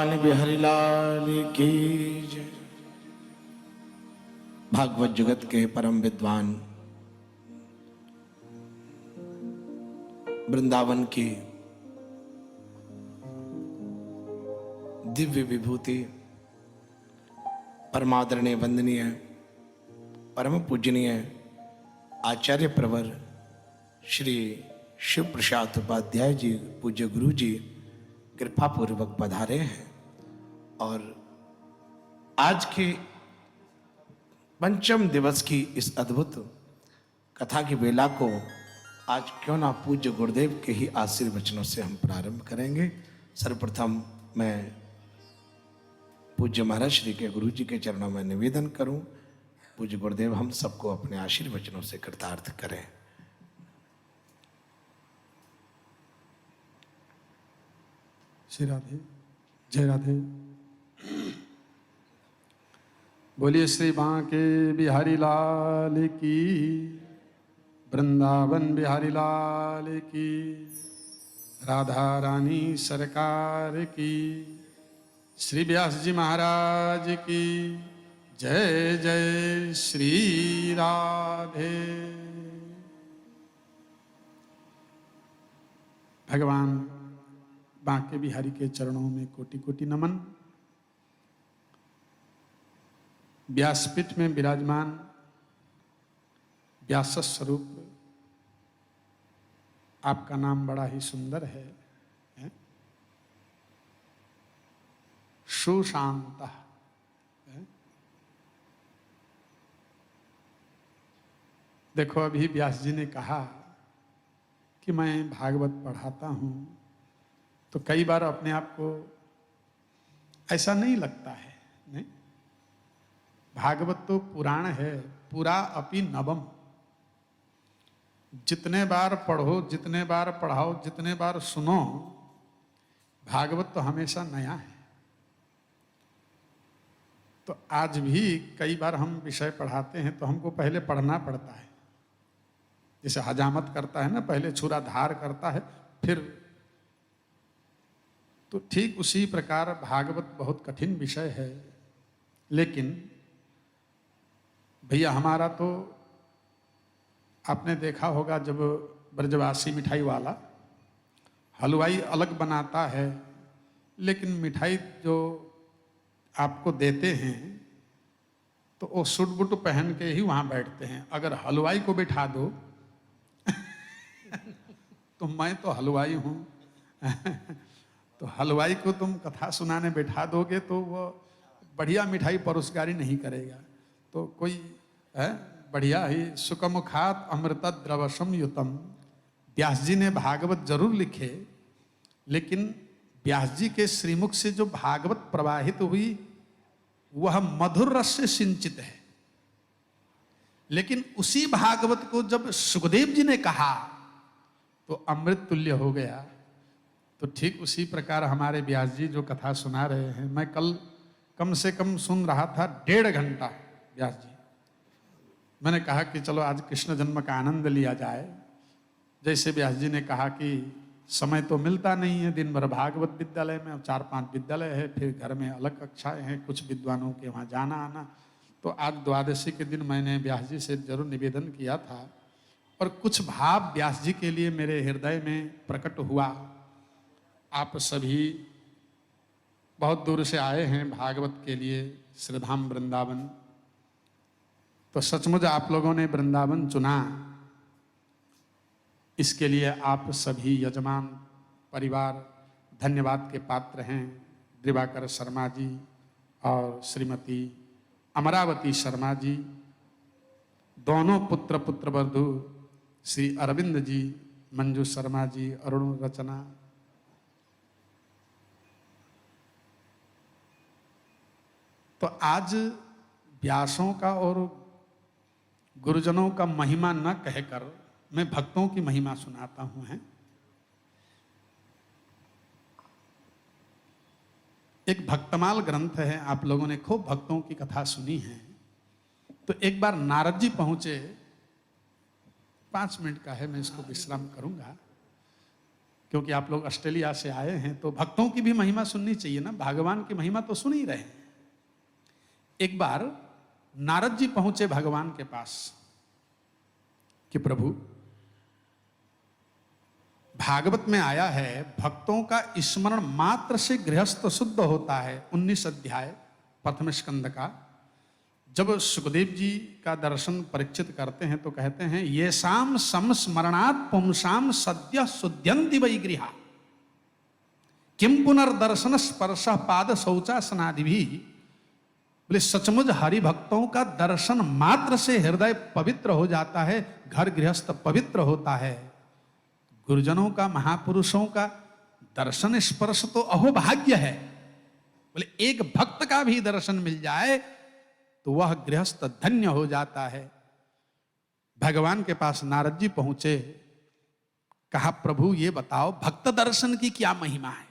वृंदावन बिहारी लाल की जय। भागवत जगत के परम विद्वान वृंदावन की दिव्य विभूति परमादरणीय वंदनीय परम पूजनीय आचार्य प्रवर श्री शिव प्रसाद उपाध्याय जी पूज्य गुरु जी कृपा पूर्वक पधारे हैं और आज की पंचम दिवस की इस अद्भुत कथा की बेला को आज क्यों ना पूज्य गुरुदेव के ही आशीर्वचनों से हम प्रारंभ करेंगे। सर्वप्रथम मैं पूज्य महाराज श्री के गुरु जी के चरणों में निवेदन करूं, पूज्य गुरुदेव हम सबको अपने आशीर्वचनों से कृतार्थ करें। श्री राधे, जय राधे। बोलिए श्री बांके बिहारी लाल की, वृंदावन बिहारी लाल की, राधा रानी सरकार की, श्री व्यास जी महाराज की जय जय श्री राधे। भगवान बांके बिहारी के चरणों में कोटि कोटि नमन। व्यासपीठ में विराजमान व्यास स्वरूप, आपका नाम बड़ा ही सुंदर है, सुशांत। देखो अभी व्यास जी ने कहा कि मैं भागवत पढ़ाता हूं, तो कई बार अपने आप को ऐसा नहीं लगता है, नहीं? भागवत तो पुराण है, पुरा अपि नवम। जितने बार पढ़ो, जितने बार पढ़ाओ, जितने बार सुनो, भागवत तो हमेशा नया है। तो आज भी कई बार हम विषय पढ़ाते हैं तो हमको पहले पढ़ना पड़ता है। जैसे हजामत करता है ना, पहले छुरा धार करता है फिर। तो ठीक उसी प्रकार भागवत बहुत कठिन विषय है। लेकिन भैया हमारा तो आपने देखा होगा, जब ब्रजवासी मिठाई वाला हलवाई अलग बनाता है, लेकिन मिठाई जो आपको देते हैं तो वो सूट बूट पहन के ही वहां बैठते हैं। अगर हलवाई को बिठा दो तो मैं तो हलवाई हूं तो हलवाई को तुम कथा सुनाने बैठा दोगे तो वो बढ़िया मिठाई परोसगारी नहीं करेगा। तो कोई है बढ़िया ही सुकमुखात अमृत द्रवसम युतम। व्यास जी ने भागवत जरूर लिखे, लेकिन व्यास जी के श्रीमुख से जो भागवत प्रवाहित हुई वह मधुर रस से सिंचित है। लेकिन उसी भागवत को जब सुखदेव जी ने कहा तो अमृत तुल्य हो गया। तो ठीक उसी प्रकार हमारे व्यास जी जो कथा सुना रहे हैं, मैं कल कम से कम सुन रहा था 1.5 घंटा व्यास जी। मैंने कहा कि चलो आज कृष्ण जन्म का आनंद लिया जाए। जैसे व्यास जी ने कहा कि समय तो मिलता नहीं है, दिन भर भागवत विद्यालय में 4-5 विद्यालय है, फिर घर में अलग कक्षाएं हैं, कुछ विद्वानों के वहाँ जाना आना। तो आज द्वादशी के दिन मैंने व्यास जी से जरूर निवेदन किया था और कुछ भाव व्यास जी के लिए मेरे हृदय में प्रकट हुआ। आप सभी बहुत दूर से आए हैं भागवत के लिए, श्रीधाम वृंदावन। तो सचमुच आप लोगों ने वृंदावन चुना, इसके लिए आप सभी यजमान परिवार धन्यवाद के पात्र हैं। दिवाकर शर्मा जी और श्रीमती अमरावती शर्मा जी, दोनों पुत्र पुत्रवधू श्री अरविंद जी, मंजू शर्मा जी, अरुण रचना। तो आज व्यासों का और गुरुजनों का महिमा न कहकर मैं भक्तों की महिमा सुनाता हूं। है एक भक्तमाल ग्रंथ है, आप लोगों ने खूब भक्तों की कथा सुनी है। तो एक बार नारद जी पहुंचे, 5 मिनट का है, मैं इसको विश्राम करूंगा। क्योंकि आप लोग ऑस्ट्रेलिया से आए हैं तो भक्तों की भी महिमा सुननी चाहिए ना, भगवान की महिमा तो सुन ही रहे हैं। एक बार नारद जी पहुंचे भगवान के पास कि प्रभु, भागवत में आया है भक्तों का स्मरण मात्र से गृहस्थ शुद्ध होता है। 19 अध्याय प्रथम स्कंद का जब सुखदेव जी का दर्शन परीक्षित करते हैं तो कहते हैं ये शाम समस्मरणात् पुंसाम सद्य शुद्ध्यंति वै गृहा किम पुनर्दर्शन स्पर्श पाद शौचासनादि भी। बोले सचमुच हरि भक्तों का दर्शन मात्र से हृदय पवित्र हो जाता है, घर गृहस्थ पवित्र होता है। गुरुजनों का, महापुरुषों का दर्शन स्पर्श तो अहोभाग्य है। बोले एक भक्त का भी दर्शन मिल जाए तो वह गृहस्थ धन्य हो जाता है। भगवान के पास नारद जी पहुंचे, कहा प्रभु ये बताओ भक्त दर्शन की क्या महिमा है।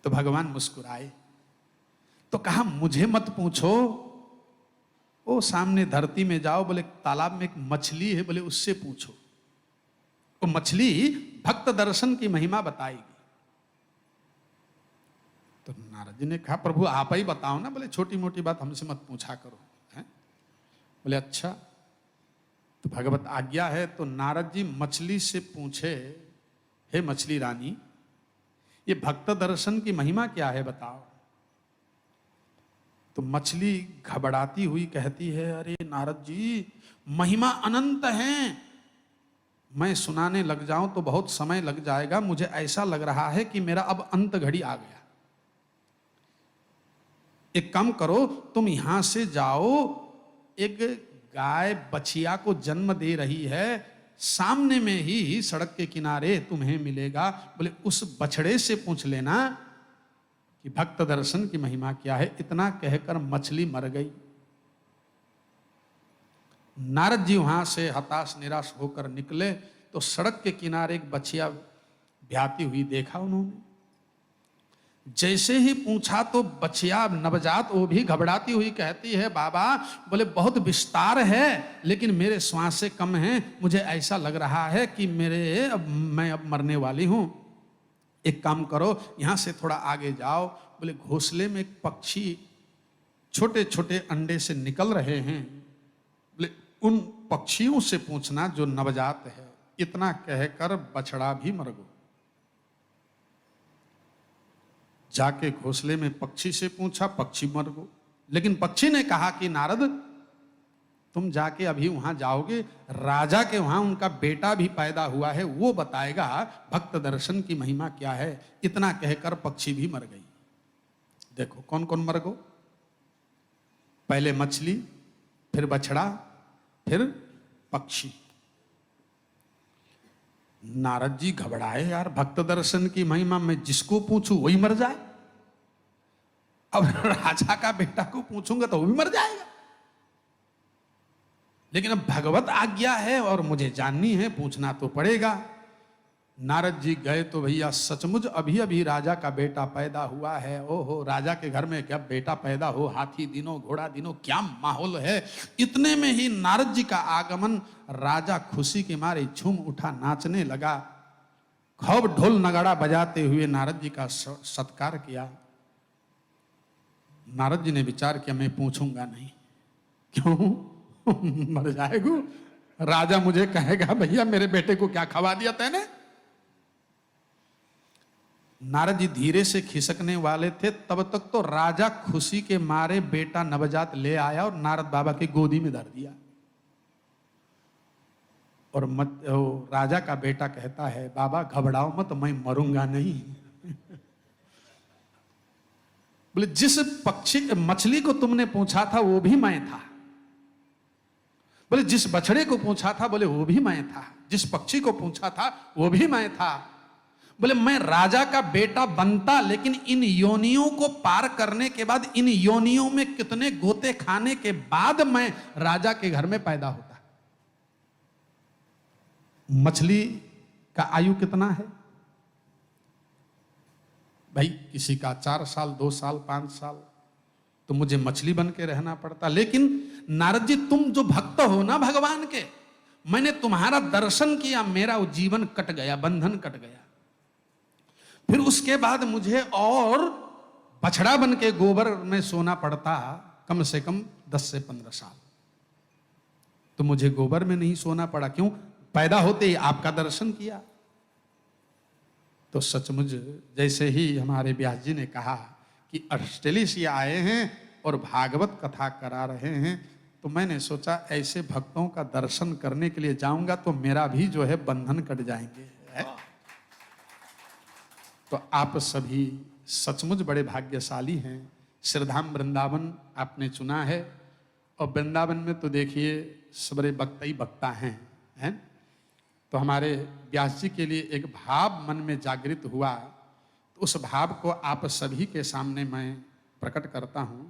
तो भगवान मुस्कुराए तो कहा मुझे मत पूछो, ओ सामने धरती में जाओ, बोले तालाब में एक मछली है, बोले उससे पूछो, वो मछली भक्त दर्शन की महिमा बताएगी। तो नारद जी ने कहा प्रभु आप ही बताओ ना, बोले छोटी मोटी बात हमसे मत पूछा करो है? बोले अच्छा तो भगवत आज्ञा है। तो नारद जी मछली से पूछे, हे मछली रानी ये भक्त दर्शन की महिमा क्या है बताओ। तो मछली घबराती हुई कहती है अरे नारद जी महिमा अनंत है, मैं सुनाने लग जाऊं तो बहुत समय लग जाएगा, मुझे ऐसा लग रहा है कि मेरा अब अंत घड़ी आ गया। एक काम करो तुम यहां से जाओ, एक गाय बछिया को जन्म दे रही है, सामने में ही सड़क के किनारे तुम्हें मिलेगा, बोले उस बछड़े से पूछ लेना कि भक्त दर्शन की महिमा क्या है। इतना कहकर मछली मर गई। नारद जी वहां से हताश निराश होकर निकले तो सड़क के किनारे एक बछिया ब्याती हुई देखा उन्होंने। जैसे ही पूछा तो बछिया नवजात वो भी घबराती हुई कहती है बाबा, बोले बहुत विस्तार है लेकिन मेरे श्वासें कम हैं, मुझे ऐसा लग रहा है कि मैं अब मरने वाली हूं। एक काम करो यहां से थोड़ा आगे जाओ, बोले घोंसले में एक पक्षी छोटे छोटे अंडे से निकल रहे हैं, बोले उन पक्षियों से पूछना जो नवजात है। इतना कहकर बछड़ा भी मर गया। जाके घोंसले में पक्षी से पूछा, पक्षी मर गो। लेकिन पक्षी ने कहा कि नारद तुम जाके अभी वहां जाओगे, राजा के वहां उनका बेटा भी पैदा हुआ है, वो बताएगा भक्त दर्शन की महिमा क्या है। इतना कहकर पक्षी भी मर गई। देखो कौन कौन मर गो, पहले मछली, फिर बछड़ा, फिर पक्षी। नारद जी घबराए, यार भक्त दर्शन की महिमा में जिसको पूछूं वही मर जाए, अब राजा का बेटा को पूछूंगा तो वो भी मर जाएगा। लेकिन अब भगवत आज्ञा है और मुझे जाननी है, पूछना तो पड़ेगा। नारद जी गए तो भैया सचमुच अभी अभी राजा का बेटा पैदा हुआ है। ओहो राजा के घर में क्या बेटा पैदा हो, हाथी दिनों घोड़ा दिनों, क्या माहौल है। इतने में ही नारद जी का आगमन, राजा खुशी के मारे झूम उठा, नाचने लगा, खूब ढोल नगाड़ा बजाते हुए नारद जी का सत्कार किया। नारद जी ने विचार किया मैं पूछूंगा नहीं, क्यों मर जाएगा, राजा मुझे कहेगा भैया मेरे बेटे को क्या खवा दिया तैने। नारद जी धीरे से खिसकने वाले थे, तब तक तो राजा खुशी के मारे बेटा नवजात ले आया और नारद बाबा की गोदी में धर दिया। और राजा का बेटा कहता है बाबा घबराओ मत, मैं मरूंगा नहीं। बोले जिस मछली को तुमने पूछा था वो भी मैं था, बोले जिस बछड़े को पूछा था, बोले वो भी मैं था, जिस पक्षी को पूछा था वो भी मैं था। बोले मैं राजा का बेटा बनता, लेकिन इन योनियों को पार करने के बाद, इन योनियों में कितने गोते खाने के बाद मैं राजा के घर में पैदा होता। मछली का आयु कितना है भाई, किसी का 4 साल 2 साल 5 साल, तो मुझे मछली बन के रहना पड़ता। लेकिन नारद जी तुम जो भक्त हो ना भगवान के, मैंने तुम्हारा दर्शन किया, मेरा वो जीवन कट गया, बंधन कट गया। फिर उसके बाद मुझे और बछड़ा बन के गोबर में सोना पड़ता कम से कम 10 से 15 साल। तो मुझे गोबर में नहीं सोना पड़ा, क्यों? पैदा होते ही आपका दर्शन किया। तो सचमुच जैसे ही हमारे व्यास जी ने कहा कि ऑस्ट्रेलिया से आए हैं और भागवत कथा करा रहे हैं, तो मैंने सोचा ऐसे भक्तों का दर्शन करने के लिए जाऊंगा तो मेरा भी जो है बंधन कट जाएंगे, है? तो आप सभी सचमुच बड़े भाग्यशाली हैं। श्रीधाम वृंदावन आपने चुना है, और वृंदावन में तो देखिए सबरे वक्ता ही वक्ता हैं। तो हमारे व्यास जी के लिए एक भाव मन में जागृत हुआ, तो उस भाव को आप सभी के सामने मैं प्रकट करता हूं,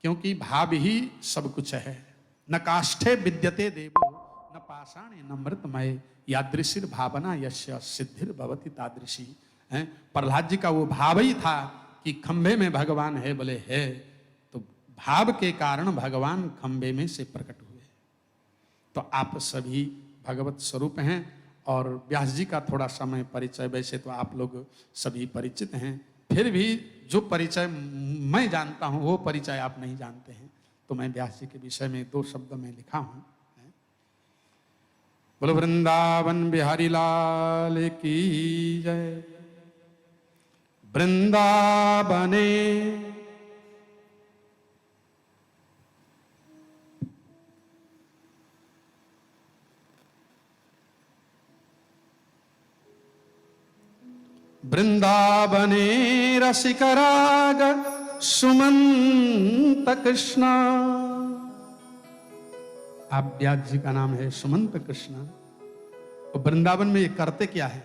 क्योंकि भाव ही सब कुछ है। न काष्ठे विद्यते देवो न पाषाणे न मृतमय, यादृशिर भावना यस्य सिद्धिर भवति तादृशी। हैं? प्रहलाद जी का वो भाव ही था कि खंभे में भगवान है, बोले है, तो भाव के कारण भगवान खंभे में से प्रकट हुए। तो आप सभी भगवत स्वरूप हैं, और व्यास जी का थोड़ा समय परिचय, वैसे तो आप लोग सभी परिचित हैं, फिर भी जो परिचय मैं जानता हूं वो परिचय आप नहीं जानते हैं, तो मैं व्यास जी के विषय में 2 शब्द में लिखा हूं। बोलो वृंदावन बिहारी लाल की जय। वृंदावने वृंदावने रसिकराग सुमंत कृष्ण। आप व्यास जी का नाम है सुमंत कृष्ण। और वृंदावन में ये करते क्या है?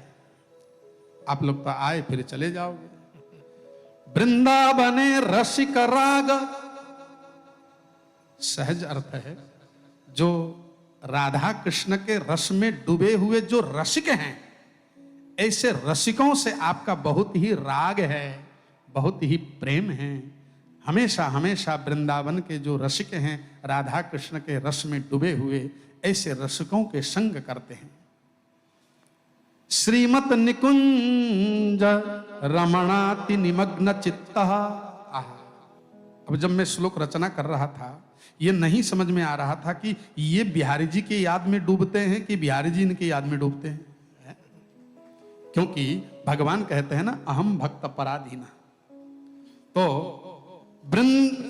आप लोग तो आए फिर चले जाओगे। वृंदावने रसिक राग, सहज अर्थ है जो राधा कृष्ण के रस में डूबे हुए जो रसिक हैं, ऐसे रसिकों से आपका बहुत ही राग है, बहुत ही प्रेम है। हमेशा हमेशा वृंदावन के जो रसिक हैं, राधा कृष्ण के रस में डूबे हुए, ऐसे रसिकों के संग करते हैं। श्रीमत निकुंज रमणाति निमग्न चित्तः। अब जब मैं श्लोक रचना कर रहा था, ये नहीं समझ में आ रहा था कि ये बिहारी जी की याद में डूबते हैं कि बिहारी जी इनकी याद में डूबते हैं, क्योंकि भगवान कहते हैं ना, अहम भक्त पराधीना। तो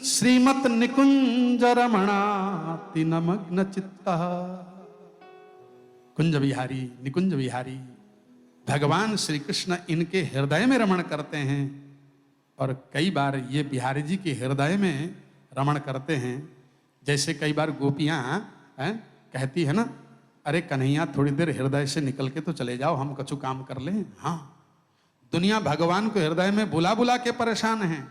श्रीमत निकुंज रमणाति निमग्न चित्तः, कुंज विहारी, निकुंज विहारी भगवान श्री कृष्ण इनके हृदय में रमण करते हैं। और कई बार ये बिहारी जी के हृदय में रमण करते हैं। जैसे कई बार गोपियां कहती है ना, अरे कन्हैया थोड़ी देर हृदय से निकल के तो चले जाओ, हम कछु काम कर लें। हाँ, दुनिया भगवान को हृदय में बुला बुला के परेशान है,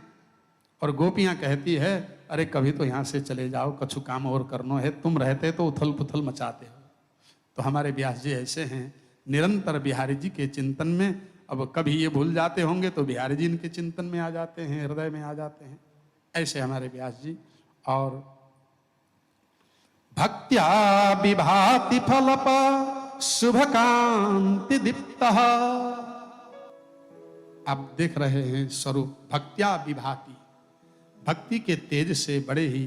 और गोपियां कहती है अरे कभी तो यहाँ से चले जाओ, कछु काम और करनो है, तुम रहते तो उथल पुथल मचाते हो। तो हमारे व्यास जी ऐसे हैं, निरंतर बिहारी जी के चिंतन में। अब कभी ये भूल जाते होंगे तो बिहारी जी इनके चिंतन में आ जाते हैं, हृदय में आ जाते हैं। ऐसे हमारे व्यास जी। और भक्त्या विभाति फलप शुभ कांति दीप्तः, आप देख रहे हैं स्वरूप। भक्त्या विभाति, भक्ति के तेज से बड़े ही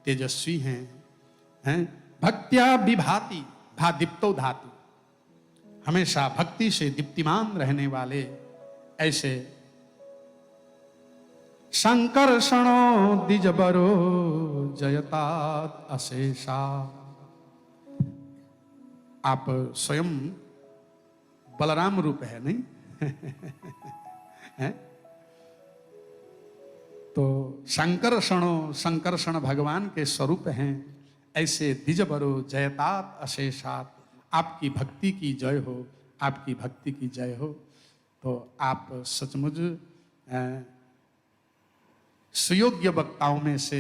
तेजस्वी हैं। भक्त्या विभाति, भा दीप्तो धातु, हमेशा भक्ति से दीप्तिमान रहने वाले ऐसे संकर्षणो द्विजबरो जयतात अशेषा। आप स्वयं बलराम रूप है, नहीं? है? तो संकर्षण भगवान के स्वरूप हैं। ऐसे द्विजबरो जयतात अशेषात, आपकी भक्ति की जय हो, आपकी भक्ति की जय हो। तो आप सचमुच सुयोग्य वक्ताओं में से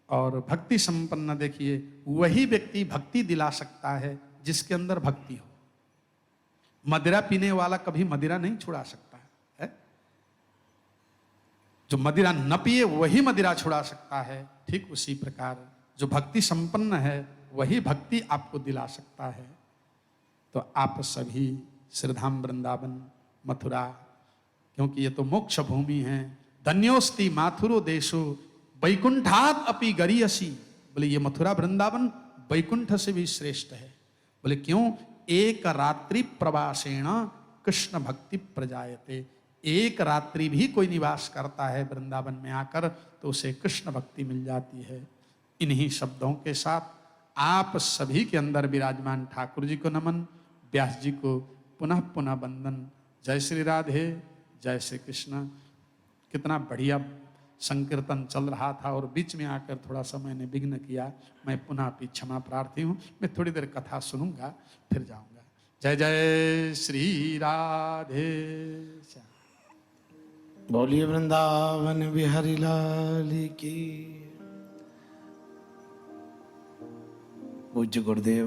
और भक्ति संपन्न, देखिए वही व्यक्ति भक्ति दिला सकता है जिसके अंदर भक्ति हो। मदिरा पीने वाला कभी मदिरा नहीं छुड़ा सकता है। जो मदिरा न पिए वही मदिरा छुड़ा सकता है। ठीक उसी प्रकार जो भक्ति संपन्न है वही भक्ति आपको दिला सकता है। तो आप सभी श्रीधाम वृंदावन मथुरा, क्योंकि ये तो मोक्ष भूमि है, धन्योस्ति माथुरो देशो वैकुंठात अपि गरीयसी, बोले ये मथुरा वृंदावन वैकुंठ से भी श्रेष्ठ है। बोले क्यों? एक रात्रि प्रवासेण कृष्ण भक्ति प्रजायते, एक रात्रि भी कोई निवास करता है वृंदावन में आकर तो उसे कृष्ण भक्ति मिल जाती है। इन्हीं शब्दों के साथ आप सभी के अंदर विराजमान ठाकुर जी को नमन, व्यास जी को पुनः पुनः वंदन। जय श्री राधे, जय श्री कृष्ण। कितना बढ़िया संकीर्तन चल रहा था और बीच में आकर थोड़ा सा मैंने विघ्न किया, मैं पुनः आपकी क्षमा प्रार्थी हूँ। मैं थोड़ी देर कथा सुनूंगा फिर जाऊंगा। जय जय श्री राधे। बोलिए वृंदावन बिहारी लाल की। पूज्य गुरुदेव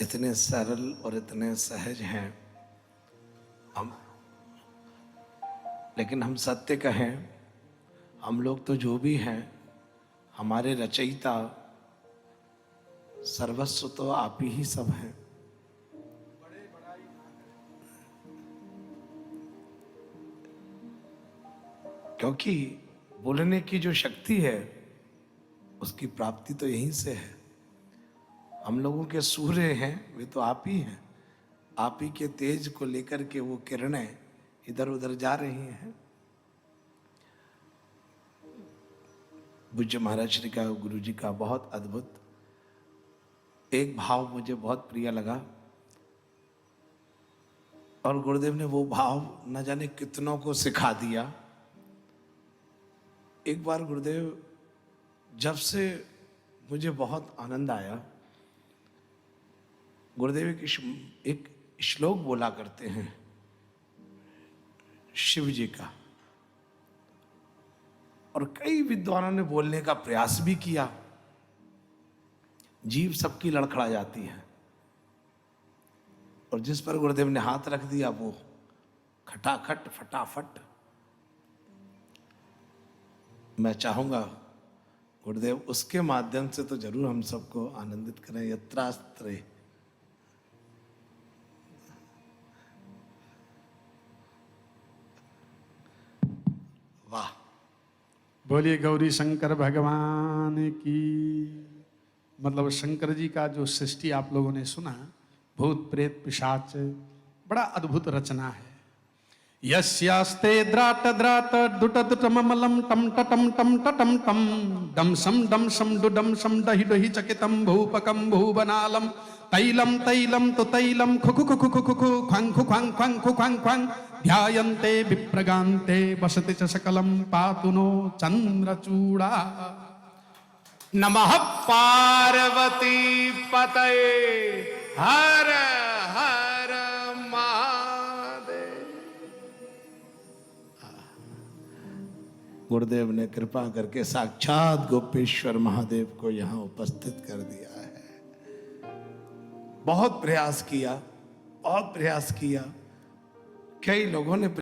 इतने सरल और इतने सहज हैं, लेकिन हम सत्य कहें, हम लोग तो जो भी हैं, हमारे रचयिता सर्वस्व तो आप ही सब हैं। क्योंकि बोलने की जो शक्ति है उसकी प्राप्ति तो यहीं से है। हम लोगों के सूर्य हैं वे तो आप ही हैं, आप ही के तेज को लेकर के वो किरणें इधर उधर जा रही हैं। पूज्य महाराज श्री का, गुरु जी का बहुत अद्भुत एक भाव मुझे बहुत प्रिय लगा, और गुरुदेव ने वो भाव न जाने कितनों को सिखा दिया। एक बार गुरुदेव, जब से मुझे बहुत आनंद आया, गुरुदेव एक श्लोक बोला करते हैं शिव जी का, और कई विद्वानों ने बोलने का प्रयास भी किया, जीभ सबकी लड़खड़ा जाती है, और जिस पर गुरुदेव ने हाथ रख दिया वो खटाखट फटाफट। मैं चाहूंगा गुरुदेव उसके माध्यम से तो जरूर हम सबको आनंदित करें। यत्रास्त्रे वाह। बोलिए गौरी शंकर भगवान की। मतलब शंकर जी का जो सृष्टि आप लोगों ने सुना, भूत प्रेत पिशाच, बड़ा अद्भुत रचना है। यस्यास्ते द्राट द्राट दुट दुट ममलम टम टम टम टम टम डम सम डुडम सम डहि डहि चकितम भूपकम भूवनालम तैलम तैलम तो तैलम खुखु खुखु खुखु खु ख्वांग खु ख्वांग ख्वांग खु ख्वांग ख्वांग ध्यायन्ते विप्रगान्ते वसति च सकलम पातु नो चंद्रचूड़ा। नमः पार्वती पतये हर हर महादेव। गुरुदेव ने कृपा करके साक्षात गोपेश्वर महादेव को यहाँ उपस्थित कर दिया है। बहुत प्रयास किया, बहुत प्रयास किया, कई लोगों ने